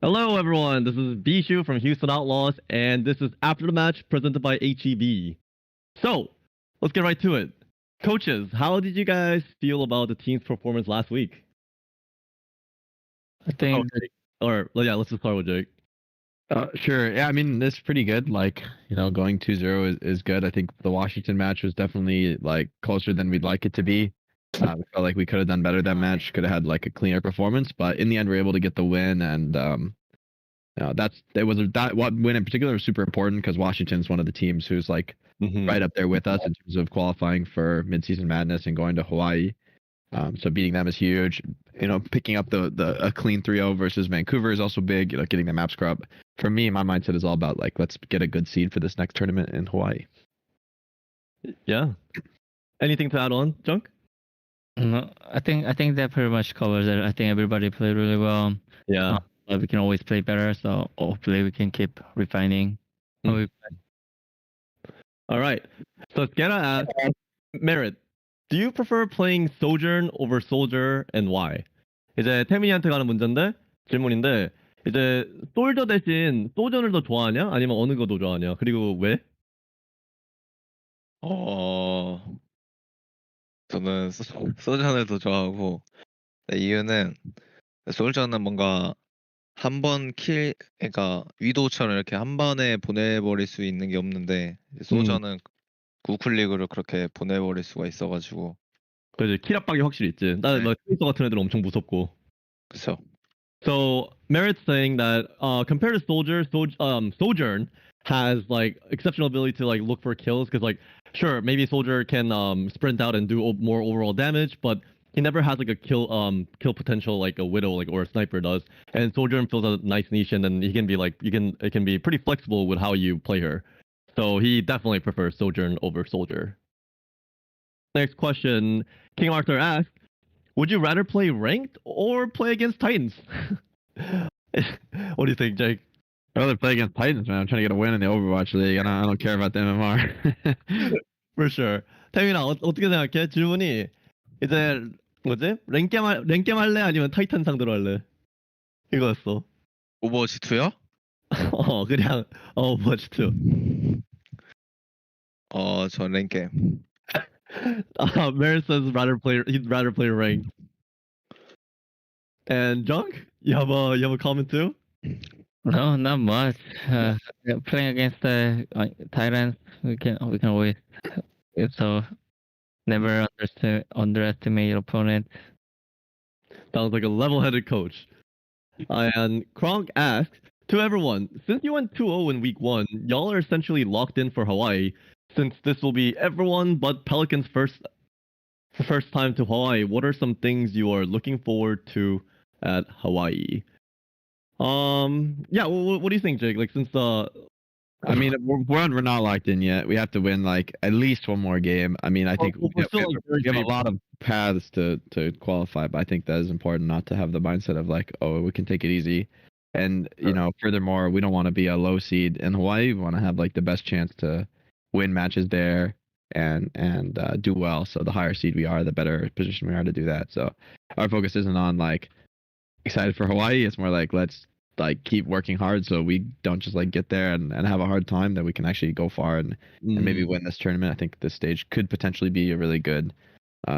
Hello, everyone. This is Bischu from Houston Outlaws, and this is After the Match presented by HEB. So, let's get right to it. Coaches, how did you guys feel about the team's performance last week? I think Let's just start with Jake. Sure. Yeah, I mean, it's pretty good. Like, going 2-0 is good. I think the Washington match was definitely like closer than we'd like it to be. We felt like we could have done better that match, could have had like a cleaner performance, but in the end, we were able to get the win. And that win in particular was super important because Washington's one of the teams who's like right up there with us in terms of qualifying for Midseason Madness and going to Hawaii. So beating them is huge. Picking up a clean 3-0 versus Vancouver is also big. Getting the map scrub. For me, my mindset is all about like, let's get a good seed for this next tournament in Hawaii. Yeah. Anything to add on, Junk? no, I think that pretty much covers it. I think everybody played really well. Yeah. We can always play better, so hopefully we can keep refining. All right. So let's get at Merit. Do you prefer playing Sojourn over Soldier and why? 이제 태민이한테 가는 질문인데 이제 솔저 대신 소전을 더 좋아하냐? 아니면 어느 거 더 좋아하냐? 그리고 왜? 저는 소전을 더 좋아하고 이유는 솔저는 뭔가 한 번 그러니까 위도우처럼 이렇게 한 번에 보내버릴 수 있는 게 없는데 소저는 우클릭으로 그렇게 보내버릴 수가 있어가지고 그래서 킬 압박이 확실히 있지. 나는 막 트위터 같은 애들은 엄청 무섭고. 그쵸. So Merit's saying that compared to Soldier, Sojourn has like exceptional ability to like look for kills because like sure maybe Soldier can sprint out and do more overall damage, but he never has like a kill potential like a Widow or a Sniper does. And Sojourn fills a nice niche, and then he can be like it can be pretty flexible with how you play her. So he definitely prefers Sojourn over Soldier. Next question, King Arthur asks, would you rather play ranked or play against Titans? What do you think, Jake? I'd rather play against Titans, man. I'm trying to get a win in the Overwatch League, and I don't care about the MMR. For sure. 태민아, 어떻게 생각해? 질문이 이제 뭐지? 랭겜 할래 아니면 타이탄 상대로 할래? 이거였어. 오버워치 2요? 그냥 오버워치 2. 전 랭겜. Merit says he'd rather play ranked. And Junk, you have a comment too? No, not much. Playing against the Titans, we can always. So never underestimate your opponent. Sounds like a level-headed coach. And Kronk asks, to everyone, since you went 2-0 in week 1, y'all are essentially locked in for Hawaii. Since this will be everyone but Pelicans' first time to Hawaii, what are some things you are looking forward to at Hawaii? Yeah, what do you think, Jake? Like, since I mean, we're not locked in yet. We have to win like at least one more game. I mean, I think we have a lot of paths to qualify, but I think that is important not to have the mindset of like, oh, we can take it easy. And furthermore, we don't want to be a low seed in Hawaii. We want to have like the best chance to win matches there and do well. So the higher seed we are, the better position we are to do that. So our focus isn't on like excited for Hawaii. It's more like let's like keep working hard so we don't just like get there and have a hard time, that we can actually go far and maybe win this tournament. I think this stage could potentially be a really good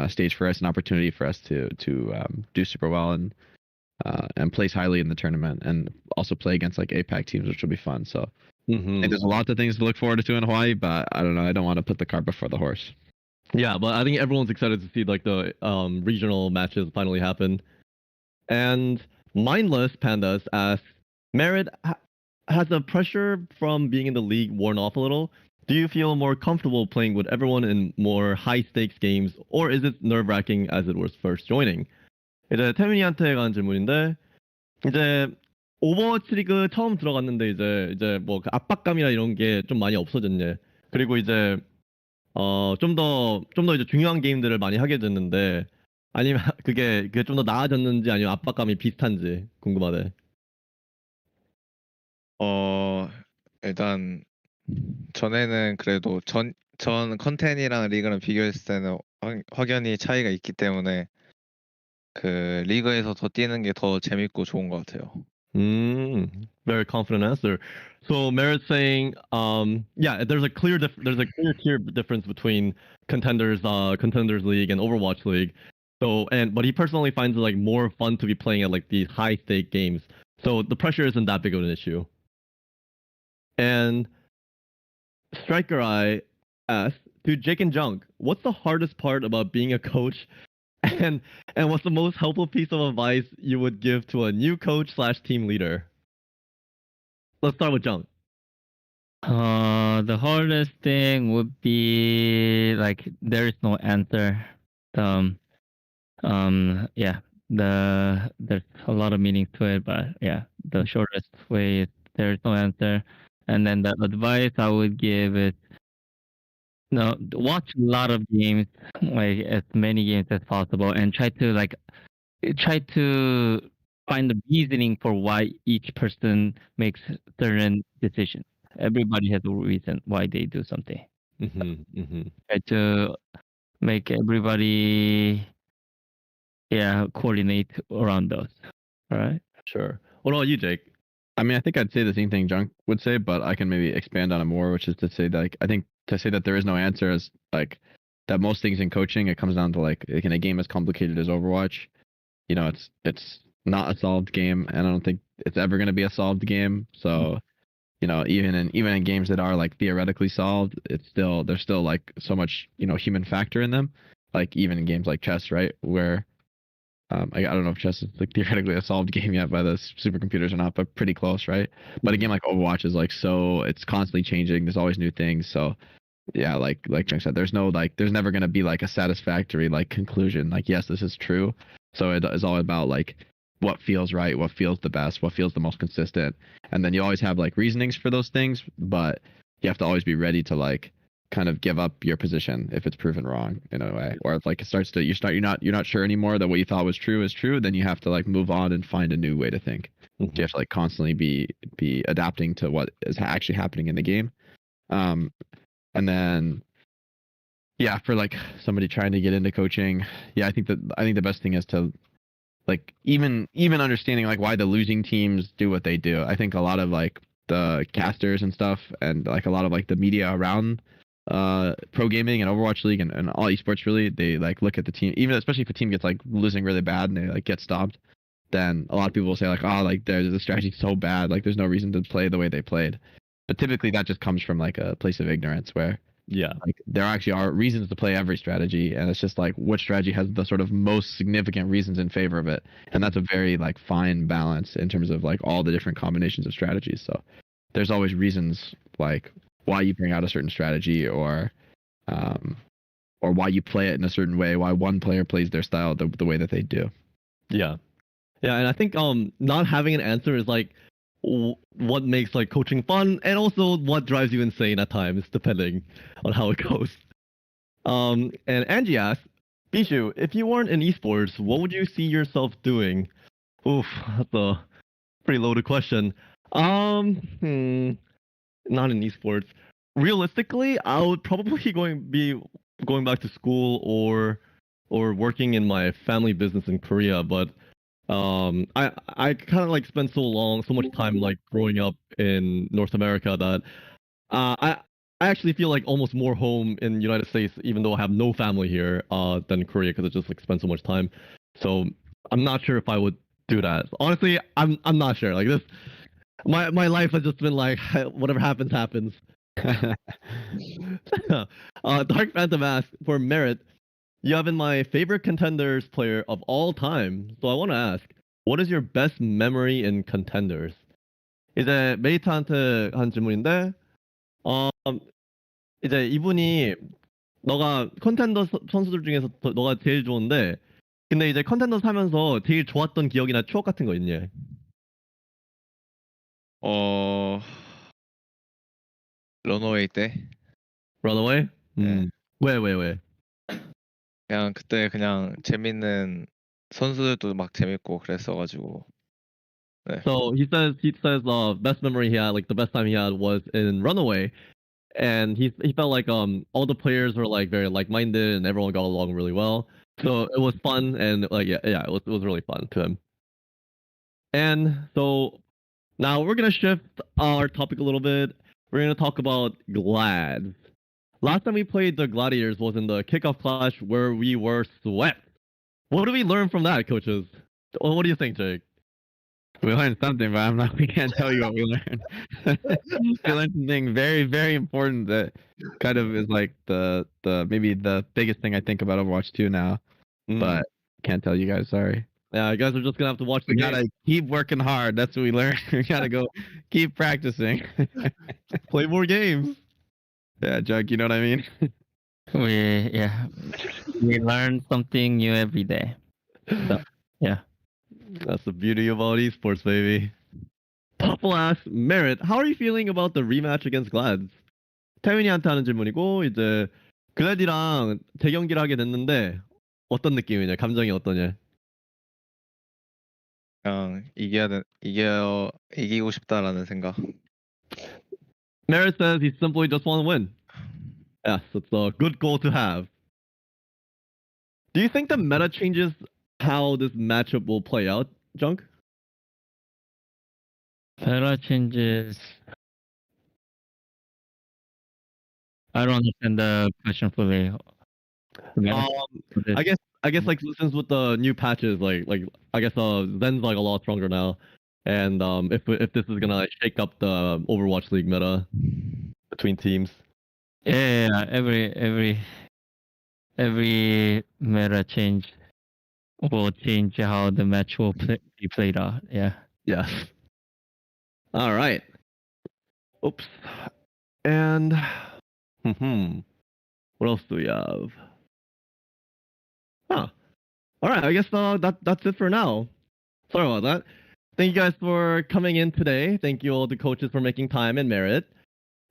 stage for us, an opportunity for us to do super well and place highly in the tournament, and also play against like APAC teams, which will be fun. So I think there's a lot of things to look forward to in Hawaii, but I don't know. I don't want to put the cart before the horse. Yeah, but I think everyone's excited to see like the regional matches finally happen. And Mindless Pandas asks, Merit, has the pressure from being in the league worn off a little? Do you feel more comfortable playing with everyone in more high-stakes games, or is it nerve-wracking as it was first joining? 이제 태민이한테 간 질문인데, 이제 오버워치 리그 처음 들어갔는데 이제 뭐 그 압박감이나 이런 게 좀 많이 없어졌네. 그리고 이제 좀 더 이제 중요한 게임들을 많이 하게 됐는데, 아니면 그게 좀 더 나아졌는지 아니면 압박감이 비슷한지 궁금하네. 일단 전에는 그래도 전 컨텐이랑 리그랑 비교했을 때는 확연히 차이가 있기 때문에 그 리그에서 더 뛰는 게 더 재밌고 좋은 것 같아요. Very confident answer. So Merritt's saying, yeah, there's a clear tier difference between contenders league and Overwatch league. So but he personally finds it like more fun to be playing at like these high stake games. So the pressure isn't that big of an issue. And Striker Eye asks, to Jake and Junk, what's the hardest part about being a coach? And what's the most helpful piece of advice you would give to a new coach / team leader? Let's start with Junk. The hardest thing would be like there is no answer. Yeah, there's a lot of meaning to it, but yeah, the shortest way is there is no answer. And then the advice I would give is watch a lot of games, like as many games as possible, and try to find the reasoning for why each person makes certain decisions. Everybody has a reason why they do something. Try to make everybody, coordinate around those. All right. Sure. What about you, Jake? I mean, I think I'd say the same thing Junk would say, but I can maybe expand on it more, which is to say that like, I think to say that there is no answer is like that most things in coaching, it comes down to like in a game as complicated as Overwatch, it's not a solved game, and I don't think it's ever going to be a solved game. So, even in games that are like theoretically solved, there's still like so much human factor in them. Like even in games like chess, right, where I don't know if chess is like theoretically a solved game yet by the supercomputers or not, but pretty close, right? But a game like Overwatch is like it's constantly changing. There's always new things. So yeah, like I said, there's never gonna be like a satisfactory like conclusion. Like yes, this is true. So it is all about like what feels right, what feels the best, what feels the most consistent, and then you always have like reasonings for those things, but you have to always be ready to like kind of give up your position if it's proven wrong in a way, or if like it starts to you're not sure anymore that what you thought was true is true, then you have to like move on and find a new way to think. You have to like constantly be adapting to what is actually happening in the game. And then for like somebody trying to get into coaching, I think the best thing is to like even understanding like why the losing teams do what they do. I think a lot of like the casters and stuff, and like a lot of like the media around pro gaming and Overwatch League and all esports, really, they like look at the team, even especially if a team gets like losing really bad and they like get stopped, then a lot of people will say like, oh, like the strategy's so bad, like there's no reason to play the way they played. But typically that just comes from like a place of ignorance where like there actually are reasons to play every strategy, and it's just like which strategy has the sort of most significant reasons in favor of it, and that's a very like fine balance in terms of like all the different combinations of strategies. So there's always reasons like why you bring out a certain strategy, or why you play it in a certain way, why one player plays their style the way that they do. Yeah, and I think not having an answer is like what makes like coaching fun, and also what drives you insane at times, depending on how it goes. And Angie asks, Bischu, if you weren't in esports, what would you see yourself doing? Oof, that's a pretty loaded question. Not in esports. Realistically, I would probably be going back to school or working in my family business in Korea. But I kind of like spent so much time like growing up in North America that I actually feel like almost more home in the United States, even though I have no family here, than Korea, because I just like spent so much time. So I'm not sure if I would do that. Honestly, I'm not sure. Like this. My life has just been like whatever happens. Dark Phantom asks, for Merit, you have been my favorite Contenders player of all time. So I want to ask, what is your best memory in Contenders? 이제 메이트한테 한 질문인데, 이제 이분이 너가 컨텐더 선수들 중에서 너가 제일 좋은데, 근데 이제 컨텐더 하면서 제일 좋았던 기억이나 추억 같은 거 있니? 런어웨이 때 Runaway? 네. 왜? 그냥 그때 그냥 재밌는 선수들도 막 재밌고 그랬어가지고. 네. So he says the best memory he had, like the best time he had, was in Runaway, and he felt like all the players were like very like-minded and everyone got along really well. So it was fun, and like it was really fun to him. And so Now we're gonna shift our topic a little bit. We're gonna talk about Glads. Last time we played the Gladiators was in the kickoff clash where we were swept. What do we learn from that, coaches? What do you think, Jake? We learned something, but we can't tell you what we learned. We learned something very, very important that kind of is like the maybe the biggest thing I think about Overwatch 2 now. But can't tell you guys, sorry. Yeah, you guys are just gonna have to watch the We game. gotta keep working hard. That's what we learned. We gotta go keep practicing. Play more games. Yeah, Junk, you know what I mean? We learn something new every day. So, yeah. That's the beauty of all esports, baby. Puffle asks, Merit, how are you feeling about the rematch against Glads? 태윤이한테 하는 질문이고 이제 글래디랑 대경기를 하게 됐는데 어떤 느낌이냐? 감정이 어떠냐? 그냥 이기고 싶다라는 생각. Merit says he simply just want to win. Yes, it's a good goal to have. Do you think the meta changes how this matchup will play out, Junk? Meta changes. I don't understand the question fully. I guess like since with the new patches, like I guess Zen's like a lot stronger now, and if this is gonna like, shake up the Overwatch League meta between teams. Yeah, every meta change will change how the match will be played out. Yeah. Yes. All right. Oops. And what else do we have? Huh. All right. I guess that's it for now. Sorry about that. Thank you guys for coming in today. Thank you all the coaches for making time and Merit.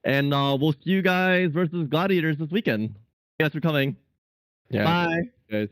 And we'll see you guys versus Gladiators this weekend. Thank you guys for coming. Yeah. Bye. Guys.